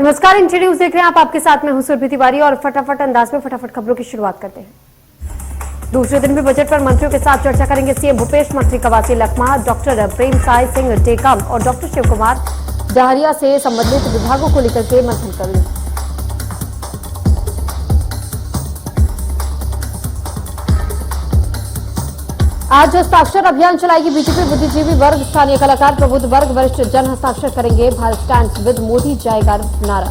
नमस्कार, India news देख रहे हैं आप। आपके साथ में हूं सुरभि तिवारी और फटाफट अंदाज में फटाफट खबरों की शुरुआत करते हैं। दूसरे दिन भी बजट पर मंत्रियों के साथ चर्चा करेंगे सीएम भूपेश, मंत्री कवासी लखमा, डॉक्टर प्रेम साय सिंह टेकाम और डॉक्टर शिव कुमार डहरिया से संबंधित विभागों को लेकर के मंथन करेंगे। आज हस्ताक्षर अभियान चलाएगी बीजेपी। बुद्धिजीवी वर्ग, स्थानीय कलाकार, प्रबुद्ध वर्ग, वरिष्ठ जन हस्ताक्षर करेंगे। भारत स्टैंड्स विद मोदी जाएगा नारा।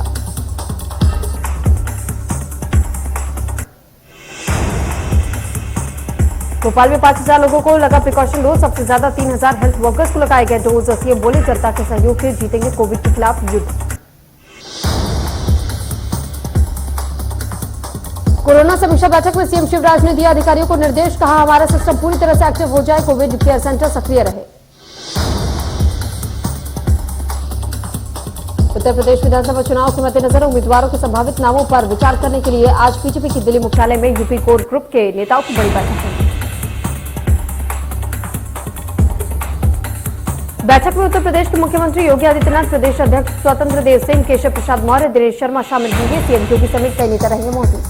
भोपाल में 5000 लोगों को लगा प्रिकॉशन डोज। सबसे ज्यादा 3000 हेल्थ वर्कर्स को लगाए गए डोज। सीएम बोले, जनता के सहयोग से जीतेंगे कोविड के खिलाफ युद्ध। कोरोना समीक्षा बैठक में सीएम शिवराज ने दिया अधिकारियों को निर्देश, कहा हमारा सिस्टम पूरी तरह से एक्टिव हो जाए, कोविड केयर सेंटर सक्रिय रहे। उत्तर प्रदेश विधानसभा चुनाव के मद्देनजर उम्मीदवारों के संभावित नामों पर विचार करने के लिए आज बीजेपी की दिल्ली मुख्यालय में यूपी कोर ग्रुप के नेताओं की बड़ी बैठक हुई। बैठक में उत्तर प्रदेश के मुख्यमंत्री योगी आदित्यनाथ, प्रदेश अध्यक्ष स्वतंत्र देव सिंह, केशव प्रसाद मौर्य, दिनेश शर्मा शामिल होंगे। सीएम योगी समेत कई नेता रहेंगे मौजूद।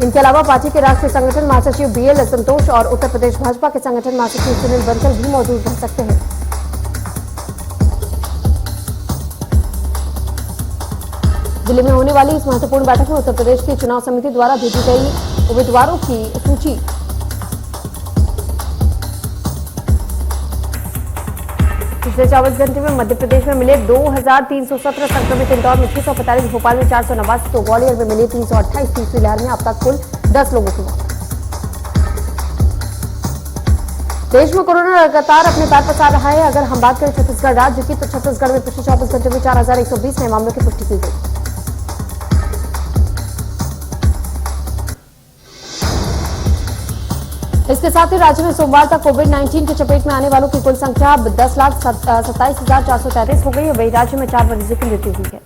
इनके अलावा पार्टी के राष्ट्रीय संगठन महासचिव बीएल संतोष और उत्तर प्रदेश भाजपा के संगठन महासचिव सुनील बंसल भी मौजूद रह सकते हैं। दिल्ली में होने वाली इस महत्वपूर्ण बैठक में उत्तर प्रदेश की चुनाव समिति द्वारा भेजी गई उम्मीदवारों की सूची पिछले 24 घंटे में मध्य प्रदेश में मिले 2317 संक्रमित, इंदौर में 645, भोपाल में 489 तो ग्वालियर में मिले 328। तीसरी लहर में अब तक कुल 10 लोगों की मौत। देश में कोरोना लगातार अपने पैर पसार रहा है। अगर हम बात करें छत्तीसगढ़ राज्य की, तो छत्तीसगढ़ में पिछले 24 घंटे में 4120 नए मामलों की पुष्टि की गई। इसके साथ ही राज्य में सोमवार तक कोविड-19 की चपेट में आने वालों की कुल संख्या 10,27,433 हो गई है। वही राज्य में 4 मरीजों की मृत्यु हुई है।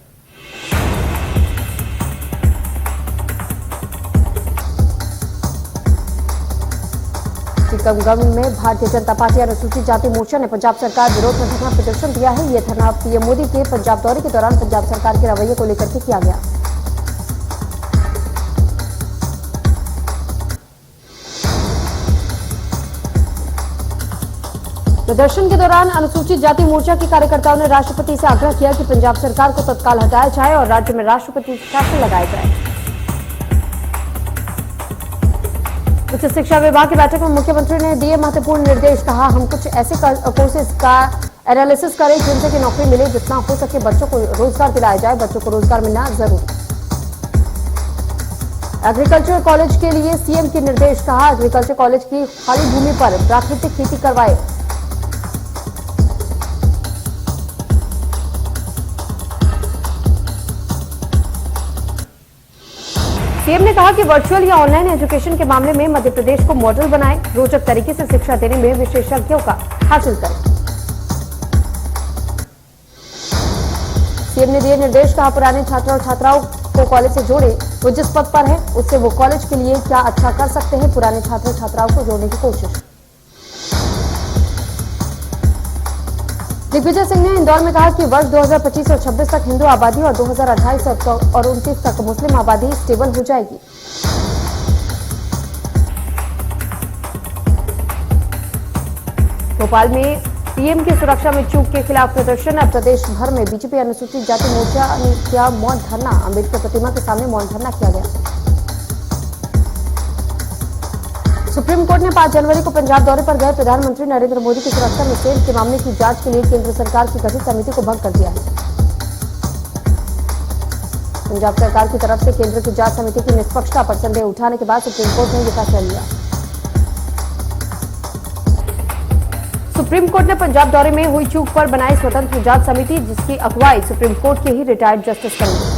टीकमगढ़ में भारतीय जनता पार्टी अनुसूचित जाति मोर्चा ने पंजाब सरकार विरोध में धरना प्रदर्शन दिया है। यह धरना पीएम मोदी के पंजाब दौरे के दौरान पंजाब सरकार के रवैये को लेकर के किया गया। प्रदर्शन के दौरान अनुसूचित जाति मोर्चा के कार्यकर्ताओं ने राष्ट्रपति से आग्रह किया कि पंजाब सरकार को तत्काल हटाया जाए और राज्य में राष्ट्रपति शासन लगाया जाए। उच्च शिक्षा विभाग की बैठक में मुख्यमंत्री ने दिए महत्वपूर्ण निर्देश, कहा हम कुछ ऐसे कोर्सेज का एनालिसिस करें जिनसे कि नौकरी मिले, जितना हो सके बच्चों को रोजगार दिलाया जाए। बच्चों को रोजगार मिलना जरूरी। एग्रीकल्चर कॉलेज के लिए सीएम के निर्देश, कहा एग्रीकल्चर कॉलेज की खाली भूमि पर प्राकृतिक खेती करवाए। सीएम ने कहा कि वर्चुअल या ऑनलाइन एजुकेशन के मामले में मध्य प्रदेश को मॉडल बनाएं, रोचक तरीके से शिक्षा देने में विशेषज्ञों का हासिल करें। सीएम ने दिए निर्देश, कहा पुराने छात्र और छात्राओं को कॉलेज से जोड़े। वो जिस पद पर है उससे वो कॉलेज के लिए क्या अच्छा कर सकते हैं, पुराने छात्र छात्राओं को जोड़ने की कोशिश। दिग्विजय सिंह ने इंदौर में कहा कि वर्ष 2025 और 26 तक हिंदू आबादी और 2028 और 29 तक मुस्लिम आबादी स्टेबल हो जाएगी। भोपाल में पीएम की सुरक्षा में चूक के खिलाफ प्रदर्शन। अब प्रदेश भर में बीजेपी अनुसूचित जाति मोर्चा ने किया मौन धरना। अम्बेडकर प्रतिमा के सामने मौन धरना किया गया। सुप्रीम कोर्ट ने 5 जनवरी को पंजाब दौरे पर गए प्रधानमंत्री नरेंद्र मोदी की सुरक्षा में सेल के मामले की जांच के लिए केंद्र सरकार की गठित समिति को भंग कर दिया है। पंजाब सरकार की तरफ से केंद्र की जांच समिति की निष्पक्षता पर संदेह उठाने के बाद सुप्रीम कोर्ट ने यह फैसला लिया। सुप्रीम कोर्ट ने पंजाब दौरे में हुई चूक पर बनाई स्वतंत्र जांच समिति, जिसकी अगुवाई सुप्रीम कोर्ट के ही रिटायर्ड जस्टिस करेंगे।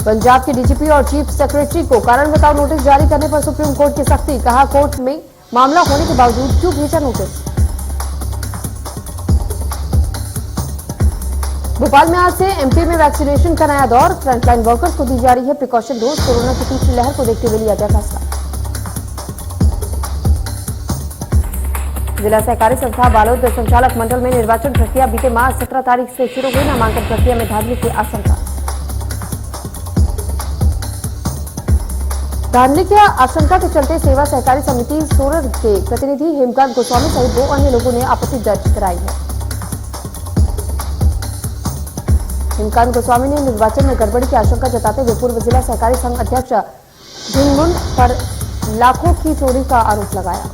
पंजाब के डीजीपी और चीफ सेक्रेटरी को कारण बताओ नोटिस जारी करने पर सुप्रीम कोर्ट की सख्ती, कहा कोर्ट में मामला होने के बावजूद क्यों भेजा नोटिस। भोपाल में आज से एमपी में वैक्सीनेशन का नया दौर। फ्रंटलाइन वर्कर्स को दी जा रही है प्रिकॉशन डोज। कोरोना की तीसरी लहर को देखते हुए लिया गया फैसला। जिला सहकारी संस्था बालोद संचालक मंडल में निर्वाचन प्रक्रिया बीते माह 17 तारीख से शुरू हुई। नामांकन प्रक्रिया में धांधली की आशंका। धांधली की आशंका के चलते सेवा सहकारी समिति सोरर के प्रतिनिधि हेमकांत गोस्वामी सहित 2 अन्य लोगों ने आपत्ति दर्ज कराई है। हेमकांत गोस्वामी ने निर्वाचन में गड़बड़ी की आशंका जताते हुए पूर्व जिला सहकारी संघ अध्यक्ष झुनमुन पर लाखों की चोरी का आरोप लगाया।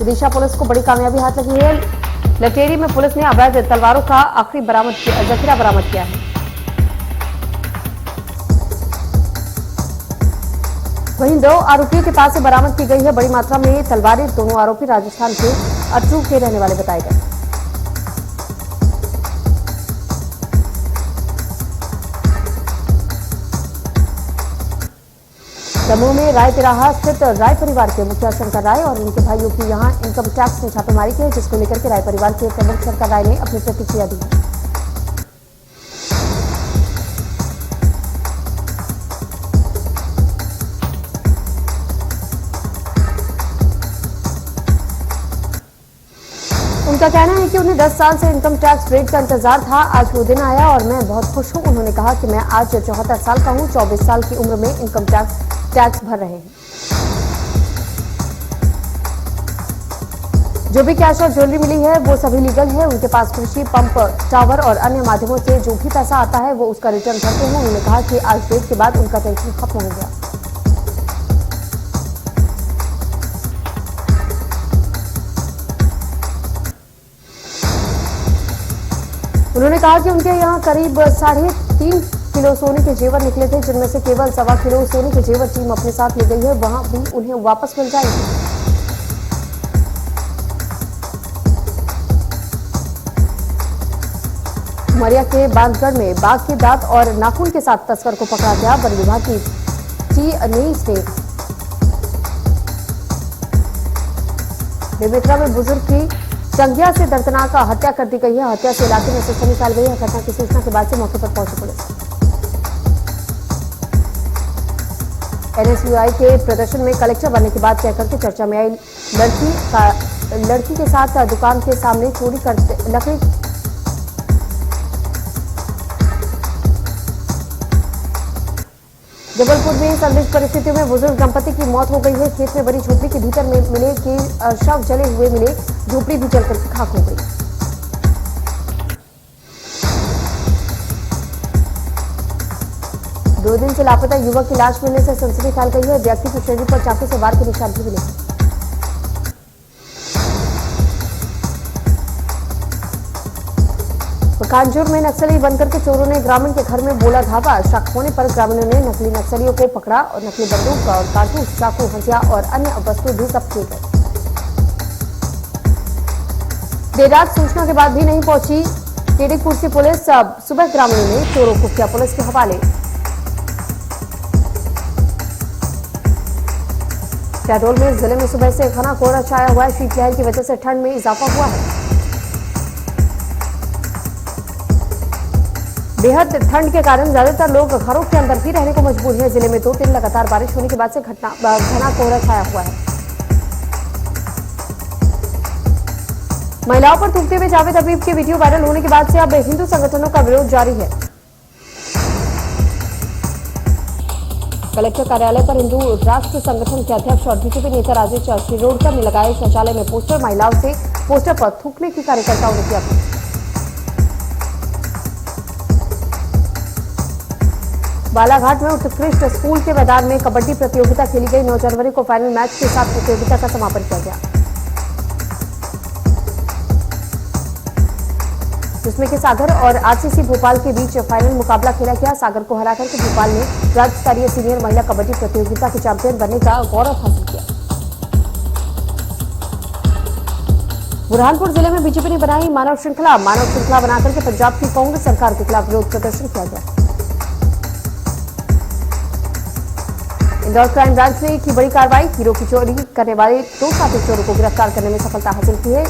विदिशा पुलिस को बड़ी कामयाबी हाथ लगी है। लटेरी में पुलिस ने अवैध तलवारों का आखिरी जखीरा बरामद किया है। वहीं 2 आरोपियों के पास से बरामद की गई है बड़ी मात्रा में तलवारें। दोनों आरोपी राजस्थान के अटरू के रहने वाले बताए गए। दमोह में राय तिराहा स्थित राय परिवार के मुखिया शंकर राय और उनके भाइयों की यहां इनकम टैक्स में छापेमारी की है, जिसको लेकर के राय परिवार के प्रमुख शंकर राय ने अपनी प्रतिक्रिया दी। उनका कहना है कि उन्हें 10 साल से इनकम टैक्स रेट का इंतजार था। आज वो दिन आया और मैं बहुत खुश हूं। उन्होंने कहा कि मैं आज 74 साल का हूं। 24 साल की उम्र में इनकम टैक्स भर रहे हैं। जो भी कैश और ज्वेलरी मिली है वो सभी लीगल है। उनके पास कृषि पंप, टावर और अन्य माध्यमों से जो भी पैसा आता है वो उसका रिटर्न भरते हैं। उन्होंने कहा कि आज डेट के बाद उनका टेंशन खत्म हो गया। उन्होंने कहा कि उनके यहाँ करीब 3.5 किलो सोने के जेवर निकले थे, जिनमें से केवल 1.25 किलो सोने के जेवर टीम अपने साथ ले गई है। वहां भी उन्हें वापस मिल जाएंगे। उमरिया के बांधगढ़ में बाघ के दांत और नाखून के साथ तस्कर को पकड़ा गया। वन विभाग की टीएनएस ने बेमेतरा में बुजुर्ग की चंगिया से दर्दनाक हत्या कर दी गई है। हत्या से इलाके में सनसनी फैल गई है। घटना की सूचना के बाद से मौके पर पहुंची पुलिस। एनएसयूआई के प्रदर्शन में कलेक्टर बनने की बात कहकर के चर्चा में आई लड़की के साथ दुकान के सामने चोरी करते लकड़ी जबलपुर में संदिग्ध परिस्थितियों में बुजुर्ग दंपति की मौत हो गई है। खेत में बनी झोपड़ी के भीतर में मिले कि शव जले हुए मिले। झोपड़ी भी जलकर खाक हो गई। दो दिन से लापता युवक की लाश मिलने से सनसनी फैल गई है। व्यक्ति के शरीर पर चाकू से वार के निशान भी मिले। कांजूर में नक्सली बनकर के चोरों ने ग्रामीण के घर में बोला धावा। शक होने पर ग्रामीणों ने नकली नक्सलियों को पकड़ा और नकली बंदूक और कारतूस, चाकू, हथियार और अन्य वस्तु भी जब्त किए गए। देर रात सूचना के बाद भी नहीं पहुंची केडीपुर से पुलिस। सुबह ग्रामीणों ने चोरों को किया पुलिस के हवाले। शहडोल में जिले में सुबह से घना कोहरा छाया हुआ है। शीतलहर की वजह से ठंड में इजाफा हुआ है। बेहद ठंड के कारण ज्यादातर लोग घरों के अंदर ही रहने को मजबूर हैं। जिले में 2 दिन लगातार बारिश होने के बाद से घना कोहरा छाया हुआ है। महिलाओं पर थूकते हुए जावेद हबीब की वीडियो वायरल होने के बाद से अब हिंदू संगठनों का विरोध जारी है। कलेक्टर कार्यालय पर हिंदू राष्ट्र संगठन के अध्यक्ष और बीजेपी नेता राजेश शिरोडकर ने लगाए शौचालय में पोस्टर। महिलाओं से पोस्टर पर थूकने की कार्यकर्ताओं ने किया। बालाघाट में उत्कृष्ट स्कूल के मैदान में कबड्डी प्रतियोगिता खेली गई। 9 जनवरी को फाइनल मैच के साथ प्रतियोगिता का समापन किया गया, जिसमें कि सागर और आरसीसी भोपाल के बीच फाइनल मुकाबला खेला गया। सागर को हराकर के भोपाल ने राज्य स्तरीय सीनियर महिला कबड्डी प्रतियोगिता के चैंपियन बनने का गौरव हासिल किया। बुरहानपुर जिले में बीजेपी ने बनाई मानव श्रृंखला बनाकर के पंजाब की कांग्रेस सरकार के खिलाफ विरोध प्रदर्शन किया गया। इंदौर क्राइम ब्रांच ने की बड़ी कार्रवाई। हीरो की चोरी करने वाले 2 साथी चोरों को गिरफ्तार करने में सफलता हासिल की है।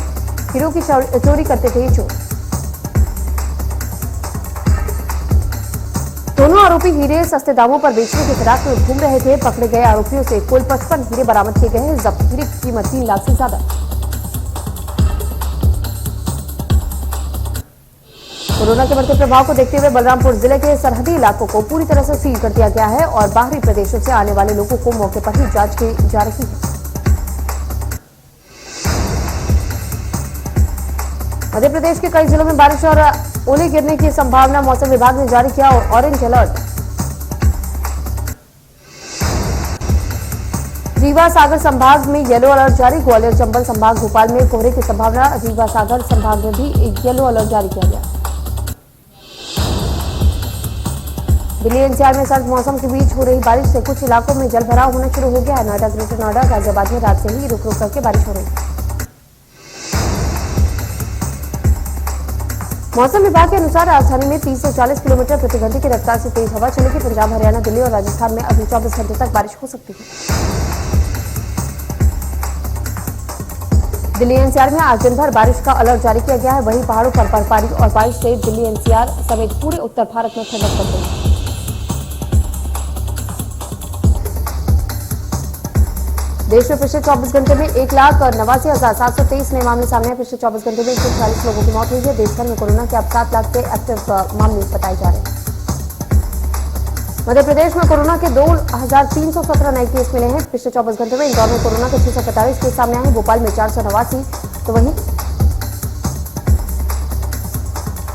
हीरो की चोरी करते थे ये चोर। दोनों आरोपी हीरे सस्ते दामों पर बेचने की फिराक में घूम रहे थे। पकड़े गए आरोपियों से कुल 55 हीरे बरामद किए गए हैं। जब्त हीरे की कीमत 3 लाख से ज्यादा। कोरोना के बढ़ते प्रभाव को देखते हुए बलरामपुर जिले के सरहदी इलाकों को पूरी तरह से सील कर दिया गया है और बाहरी प्रदेशों से आने वाले लोगों को मौके पर ही जांच की जा रही है। मध्य प्रदेश के कई जिलों में बारिश और ओले गिरने की संभावना। मौसम विभाग ने जारी किया ऑरेंज अलर्ट। रीवा सागर संभाग में येलो अलर्ट जारी। ग्वालियर चंबल संभाग भोपाल में कोहरे की संभावना। रीवा सागर संभाग में भी येलो अलर्ट जारी किया गया। दिल्ली एनसीआर में सर्द मौसम के बीच हो रही बारिश से कुछ इलाकों में जलभराव होना शुरू हो गया है। नोएडा, ग्रेटर नोएडा, गाजियाबाद में रात से ही रुक रुक करके बारिश हो रही है। मौसम विभाग के अनुसार राजधानी में 30 से 40 किलोमीटर प्रति घंटे की रफ्तार से तेज हवा चलेगी। पंजाब, हरियाणा, दिल्ली और राजस्थान में अगले 24 घंटे तक बारिश हो सकती है। दिल्ली एनसीआर में आज दिन भर बारिश का अलर्ट जारी किया गया है। वहीं पहाड़ों पर बर्फबारी और बारिश से दिल्ली एनसीआर समेत पूरे उत्तर भारत में ठंडक पड़ गई है। देश में पिछले 24 घंटे में 1,89,723 नए मामले सामने आए। पिछले 24 घंटे में 140 लोगों की मौत हुई है। देश भर में कोरोना के अब 7 लाख से एक्टिव मामले बताए जा रहे हैं। मध्य प्रदेश में कोरोना के 2,317 नए केस मिले हैं। पिछले 24 घंटे में इंदौर में कोरोना के 645 केस सामने आए हैं। भोपाल में 489, तो वहीं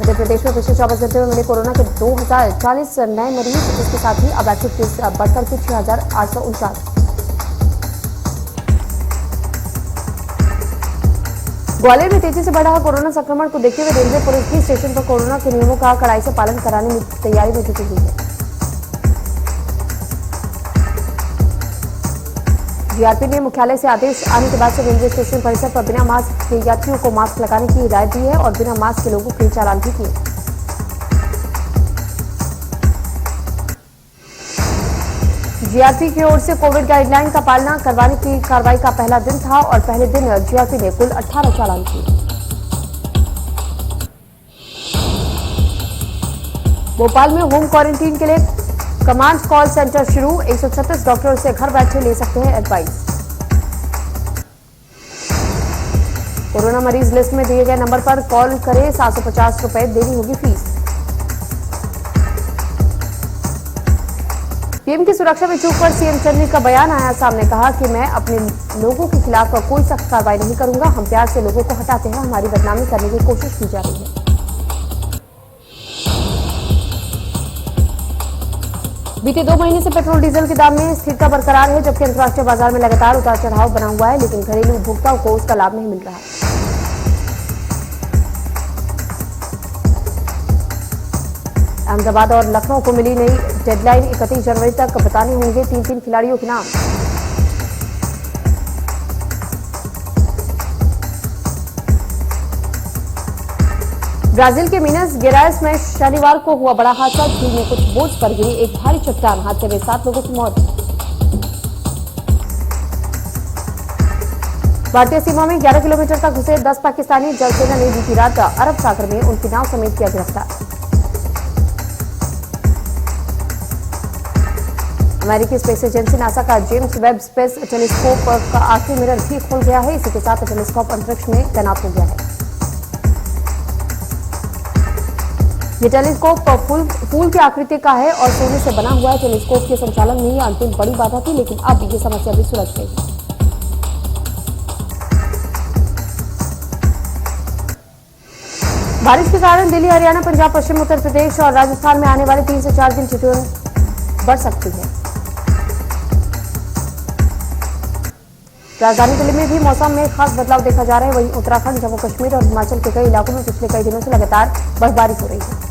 मध्य प्रदेश में पिछले 24 घंटे में मिले कोरोना के 2,040 नए मरीज। इसके साथ ही अब एक्टिव केस बढ़कर के 6,849। ग्वालियर में तेजी से बढ़ा कोरोना संक्रमण को देखते हुए रेलवे पुलिस भी स्टेशन पर कोरोना के नियमों का कड़ाई से पालन कराने में तैयारी में जुटी हुई है। जीआरपी ने मुख्यालय से आदेश आने के बाद से रेलवे स्टेशन परिसर पर बिना मास्क के यात्रियों को मास्क लगाने की हिदायत दी है और बिना मास्क के लोगों के चालान भी किए। जीआरपी की ओर से कोविड गाइडलाइन का पालना करवाने की कार्रवाई का पहला दिन था और पहले दिन जीआरपी ने कुल 18 चालान किए। भोपाल में होम क्वारंटीन के लिए कमांड कॉल सेंटर शुरू। 136 डॉक्टरों से घर बैठे ले सकते हैं एडवाइस। कोरोना मरीज लिस्ट में दिए गए नंबर पर कॉल करें। 750 रुपए देनी होगी फीस। पीएम की सुरक्षा में चूक पर सीएम चन्नी का बयान आया सामने। कहा कि मैं अपने लोगों के खिलाफ कोई सख्त कार्रवाई नहीं करूंगा। हम प्यार से लोगों को हटाते हैं। हमारी बदनामी करने की कोशिश की जा रही है। बीते 2 महीने से पेट्रोल डीजल के दाम में स्थिरता बरकरार है, जबकि अंतर्राष्ट्रीय बाजार में लगातार उतार चढ़ाव बना हुआ है, लेकिन घरेलू उपभोक्ताओं को उसका लाभ नहीं मिल रहा है। अहमदाबाद और लखनऊ को मिली नई डेडलाइन। 31 जनवरी तक बताने होंगे 3 खिलाड़ियों के नाम। ब्राजील के मिनस गेरायस में शनिवार को हुआ बड़ा हादसा। झील में कुछ बोझ पर गिरी एक भारी चट्टान। हादसे में 7 लोगों की मौत। भारतीय सीमा में 11 किलोमीटर तक घुसे 10 पाकिस्तानी। जल सेना ने बीती रात अरब सागर में उनकी नाव समेत किया गिरफ्तार। अमेरिकी स्पेस एजेंसी नासा का जेम्स वेब स्पेस टेलीस्कोप का आखिरी मिरर भी खुल गया है। इसी के साथ टेलीस्कोप अंतरिक्ष में तैनात हो गया है। ये टेलीस्कोप फूल की आकृति का है और सोने से बना हुआ है। टेलीस्कोप के संचालन में यह अंतिम बड़ी बाधा थी, लेकिन अब ये समस्या भी सुलझ गई है। बारिश के कारण दिल्ली, हरियाणा, पंजाब, पश्चिम उत्तर प्रदेश और राजस्थान में आने वाले 3 से 4 दिन ठिठुरन बढ़ सकती है। राजधानी दिल्ली में भी मौसम में खास बदलाव देखा जा रहा है। वहीं उत्तराखंड, जम्मू कश्मीर और हिमाचल के कई इलाकों में पिछले कई दिनों से लगातार बर्फबारी हो रही है।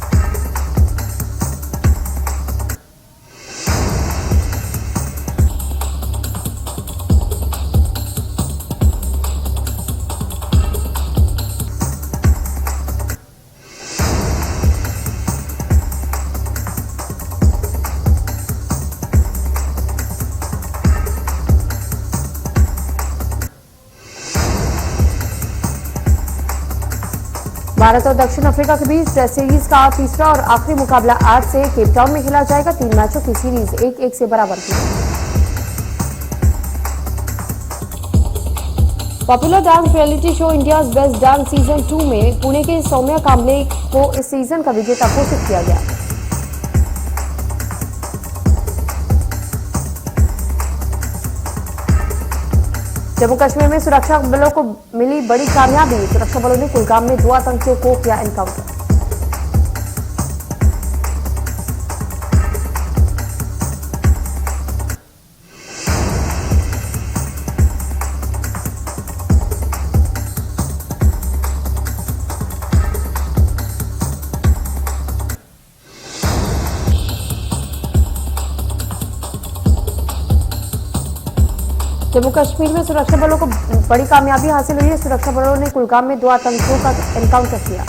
भारत और दक्षिण अफ्रीका के बीच टेस्ट सीरीज का तीसरा और आखिरी मुकाबला आज से केप टाउन में खेला जाएगा। 3 मैचों की सीरीज 1-1 से बराबर की। Popular dance reality show India's best dance season 2 में पुणे के सौम्या कांबले को इस सीजन का विजेता घोषित किया गया। जम्मू कश्मीर में सुरक्षा बलों को मिली बड़ी कामयाबी। सुरक्षा बलों ने कुलगाम में 2 आतंकियों को किया एनकाउंटर। जम्मू कश्मीर में सुरक्षा बलों को बड़ी कामयाबी हासिल हुई है। सुरक्षा बलों ने कुलगाम में 2 आतंकियों का एनकाउंटर किया।